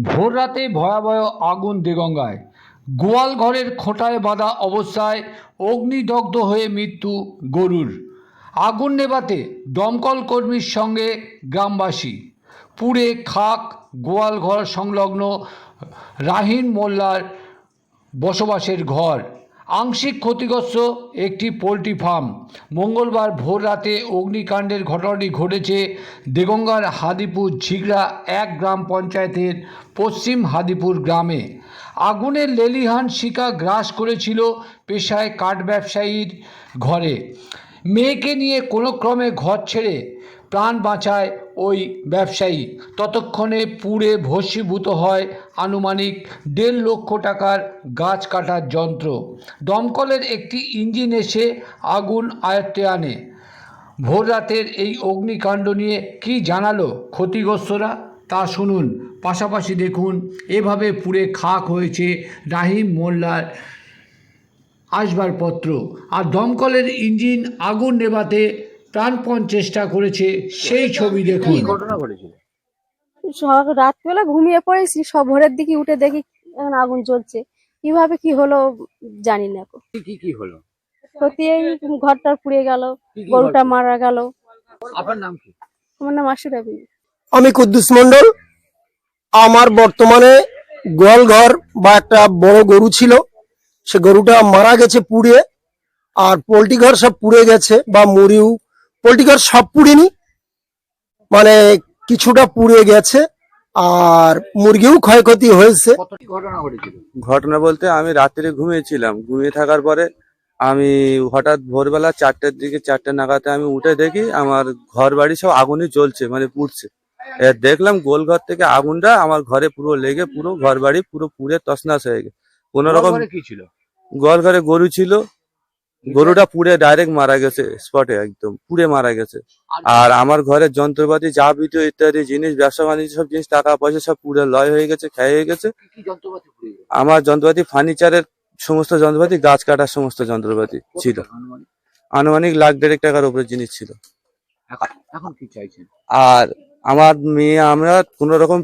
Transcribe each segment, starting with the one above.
ভোর রাতে ভয়াবহ আগুন দেগঙ্গায়। গোয়াল ঘরের খোঁটায় বাঁধা অবস্থায় অগ্নিদগ্ধ হয়ে মৃত্যু গরুর। আগুন নেভাতে দমকল কর্মীর সঙ্গে গ্রামবাসী। পুড়ে খাক গোয়াল ঘর সংলগ্ন রাহিন মোল্লার বসবাসের ঘর। আংশিক ক্ষতিগ্রস্ত একটি পোলট্রি ফার্ম। মঙ্গলবার ভোর রাতে অগ্নিকাণ্ডের ঘটনাটি ঘটেছে দেগঙ্গার হাদিপুর ঝিগড়া 1 গ্রাম পঞ্চায়েতের পশ্চিম হাদিপুর গ্রামে। আগুনের লেলিহান শিখা গ্রাস করেছিল পেশায় কাঠ ব্যবসায়ীর ঘরে। মেয়েকে নিয়ে কোনো ক্রমে ঘর ছেড়ে প্রাণ বাঁচায় ওই ব্যবসায়ী। ততক্ষণে পুড়ে ভস্মীভূত হয় আনুমানিক 1.5 লক্ষ টাকার গাছ কাটার যন্ত্র। দমকলের একটি ইঞ্জিন এসে আগুন আয়ত্তে আনে। ভোর রাতের এই অগ্নিকাণ্ড নিয়ে কী জানালো ক্ষতিগ্রস্তরা তা শুনুন। পাশাপাশি দেখুন এভাবে পুড়ে খাক হয়েছে রাহিম মোল্লার আসবাবপত্র। আর দমকলের ইঞ্জিন আগুন নেভাতে প্রাণপণ চেষ্টা করেছে সেই ছবি দেখুন। ঘটনা ঘটেছিল। সব রাত্রিবেলা ঘুমিয়ে পড়েছি, সব ভোরের দিকে উঠে দেখি এখন আগুন জ্বলছে। কিভাবে কি হলো জানি না। কি হলো? সত্যি এই ঘরটা পুড়ে গেল, কি গরুটা ঘটনা? মারা গেল। আপনার নাম কি? আমার নাম আশুরা বিবি। আমি কুদ্দুস মন্ডল। আমার বর্তমানে গোয়াল ঘর বা একটা বড় গরু ছিল, সে গরুটা মারা গেছে পুড়ে। আর পোল্ট্রি ঘর সব পুড়ে গেছে, বা মুড়িও পোল্ট্রি ঘর সব পুড়েনি, মানে কিছুটা পুড়ে গেছে। আর মুরগিও ক্ষয়ক্ষতি হয়েছে। কতটি ঘটনা ঘটেছিল? ঘটনা বলতে আমি রাত্রে ঘুমিয়েছিলাম, ঘুমিয়ে থাকার পরে আমি হঠাৎ ভোরবেলা 4টের দিকে 4টে নাগাদে আমি উঠে দেখি আমার ঘর বাড়ি সব আগুনে জ্বলছে, মানে পুড়ছে। দেখলাম গোলঘর থেকে আগুনটা আমার ঘরে পুরো লেগে পুরো ঘর বাড়ি পুরো পুড়ে তছনছ হয়ে গেছে। কোন রকম ঘরে কি ছিল? গোয়াল ঘরে গরু ছিল, গরুটা পুড়ে ডাইরেক্ট মারা গেছে, স্পটে একদম পুড়ে মারা গেছে। আর আমার ঘরের যন্ত্রপাতি যাবতীয় ইত্যাদি জিনিস, ব্যবসা বাণিজ্য সব জিনিস, টাকা পয়সা সব পুড়ে লয় হয়ে গেছে, ক্ষয় হয়ে গেছে। কি যন্ত্রপাতি পুড়ে গেল? আমার যন্ত্রপাতি, ফার্নিচারের সমস্ত যন্ত্রপাতি, গাছ কাটার সমস্ত যন্ত্রপাতি ছিল। আনুমানিক? আনুমানিক 1.5 লাখ টাকার উপরে জিনিস ছিল। এখন কি চাইছেন? আর আমার মেয়ে, আমরা কোনো রকম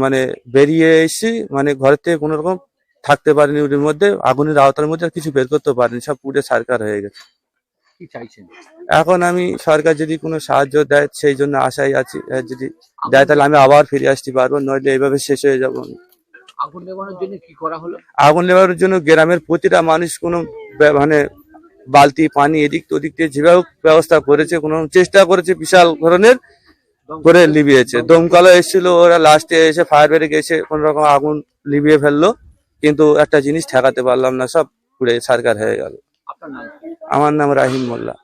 মানে বেরিয়ে এসেছি, মানে ঘরের থেকে কোনো রকম থাকতে পারিনি, ওর মধ্যে আগুনের আওতার মধ্যে আর কিছু বের করতে পারিনি, সব পুড়ে ছারখার হয়ে গেছে। কি চাইছেন? এখন আমি সরকার যদি কোনো সাহায্য দেয় সেই জন্য আশায় আছি। যদি দেয় তাহলে আমি আবার ফিরে আসতে পারবো, নইলে এইভাবে শেষ হয়ে যাবো আমি। আগুন নেভানোর জন্য কি করা হলো? আগুন নেওয়ার জন্য গ্রামের প্রতিটা মানুষ কোনো মানে বালতি পানি এদিক ওদিক দিয়ে যেভাবে ব্যবস্থা করেছে, কোনো চেষ্টা করেছে, বিশাল ধরনের করে লিভিয়েছে। দমকল এসেছিল, ওরা লাস্টে এসে ফায়ার ব্রিগেড এসে কোন রকম আগুন লিভিয়ে ফেললো, কিন্তু একটা জিনিস ঠেকাতে পারলাম না, সব পুড়ে ছারখার হয়ে গেল। আপনার নাম? আমার নাম রাহিম মোল্লা।